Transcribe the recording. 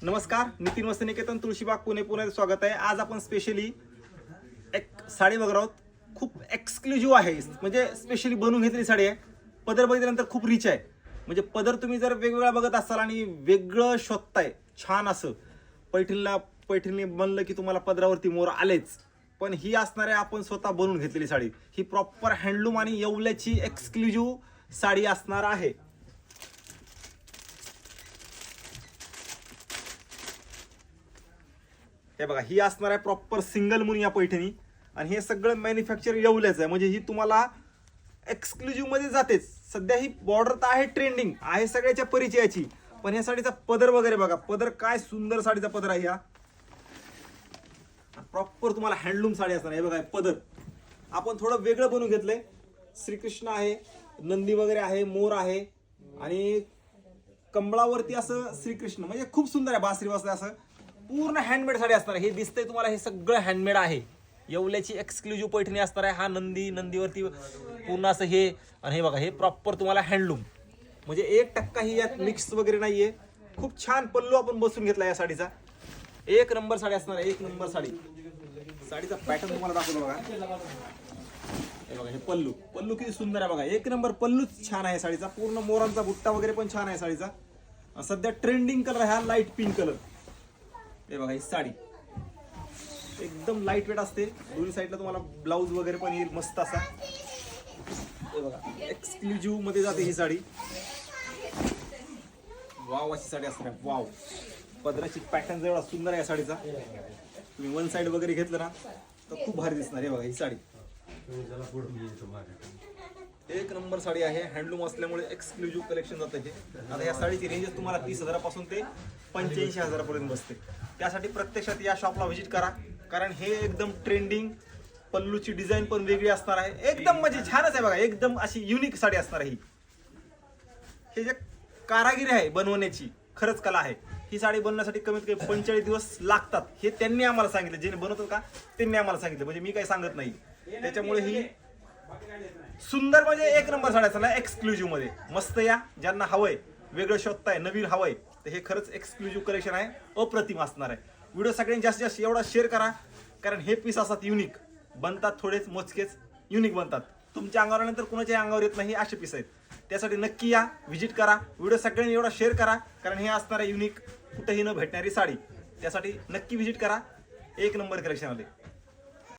नमस्कार, नितीन वस्त्रनिकेतन तुळशीबाग पुणे पुण्यात स्वागत आहे। आज आपण स्पेशली एक साडी बघणार आहोत। खूप एक्सक्लुझिव्ह आहे, म्हणजे स्पेशली बनवून घेतलेली साडी आहे। पदर बघितल्यानंतर खूप रिच आहे, म्हणजे पदर तुम्ही जर वेगवेगळा बघत असाल आणि वेगळं शोधताय छान असं पैठणी बनलं की तुम्हाला पदरावरती मोर आलेच, पण ही असणार आहे आपण स्वतः बनवून घेतलेली साडी। ही प्रॉपर हँडलूम आणि येवल्याची एक्सक्लुझिव्ह साडी असणार आहे। हे बघा, ही असणार आहे प्रॉपर सिंगल मुनिया पैठणी आणि हे सगळं मॅन्युफॅक्चर येवल्याचं आहे, म्हणजे ही तुम्हाला एक्सक्लुझिव्ह मध्ये जातेच। सध्या ही बॉर्डर तर आहे, ट्रेंडिंग आहे सगळ्याच्या परिचयाची, पण ह्या साडीचा पदर वगैरे बघा, पदर काय सुंदर साडीचा पदर आहे। हा प्रॉपर तुम्हाला हँडलूम साडी असणार। हे बघा पदर आपण थोडं वेगळं बनवून घेतलंय। श्रीकृष्ण आहे, नंदी वगैरे आहे, मोर आहे आणि कंबळावरती असं श्रीकृष्ण, म्हणजे खूप सुंदर आहे। बासरी वाजते असं पूर्ण हँडमेड साडी असणार आहे। हे दिसतंय तुम्हाला, हे सगळं हँडमेड आहे। येवल्याची एक्सक्लुझिव्ह पैठणी असणार आहे। हा नंदीवरती पूर्ण असं हे, आणि हे बघा हे प्रॉपर तुम्हाला हँडलूम, म्हणजे 1% ही यात मिक्स वगैरे नाहीये। खूप छान पल्लू आपण बसून घेतला या साडीचा। एक नंबर साडी असणार आहे, एक नंबर साडी। साडीचा पॅटर्न तुम्हाला दाखवतो बघा। हे बघा, हे पल्लू किती सुंदर आहे बघा, एक नंबर पल्लूच छान आहे साडीचा। पूर्ण मोरांचा बुट्टा वगैरे पण छान आहे साडीचा। सध्या ट्रेंडिंग कलर आहे हा लाईट पिंक कलर। हे बघा ही साडी एकदम लाईट वेट असते। दोन्ही साईडला तुम्हाला ब्लाऊज वगैरे पण येईल मस्त असा। हे बघा एक्सक्लुझिव्ह मध्ये जाते ही साडी। वाव अशी साडी असणार आहे, वाव। पदराची पॅटर्न एवढा सुंदर आहे या साडीचा। तुम्ही वन साइड वगैरे घेतलं ना तर खूप भारी दिसणार। हे बघा ही साडी एक नंबर साडी आहे, हँडलूम असल्यामुळे एक्सक्लुझिव्ह कलेक्शन जातं हे। आता या साडीची रेंज तुम्हाला 30,000 पासून ते 85,000 पर्यंत बसते। त्यासाठी प्रत्यक्षात या शॉपला व्हिजिट करा, कारण हे एकदम ट्रेंडिंग, पल्लूची डिझाईन पण वेगळी असणार आहे। एकदम म्हणजे छानच आहे बघा, एकदम अशी युनिक साडी असणार आहे ही। हे जे कारागिरी आहे बनवण्याची, खरंच कला आहे। ही साडी बनवण्यासाठी कमीत कमी 45 दिवस लागतात, हे त्यांनी आम्हाला सांगितलं। जे बनवतात का त्यांनी आम्हाला सांगितलं, म्हणजे मी काही सांगत नाही। त्याच्यामुळे ही सुंदर, म्हणजे एक नंबर साड्या असणार एक्सक्लुझिव्ह मध्ये। मस्त या, ज्यांना हवंय वेगळं शोधताय, नवीन हवंय, तर हे खरंच एक्सक्लुझिव्ह कलेक्शन आहे, अप्रतिम असणार आहे। व्हिडिओ सगळ्यांनी जास्तीत जास्त एवढा शेअर करा, कारण हे पीस असतात युनिक बनतात, थोडेच मोजकेच युनिक बनतात। तुमच्या अंगावर नंतर कुणाच्या अंगावर येत नाही असे पीस आहेत। त्यासाठी नक्की या, व्हिजिट करा। व्हिडिओ सगळ्यांनी एवढा शेअर करा, कारण हे असणार आहे युनिक, कुठेही न भेटणारी साडी। त्यासाठी नक्की व्हिजिट करा, एक नंबर कलेक्शन आले।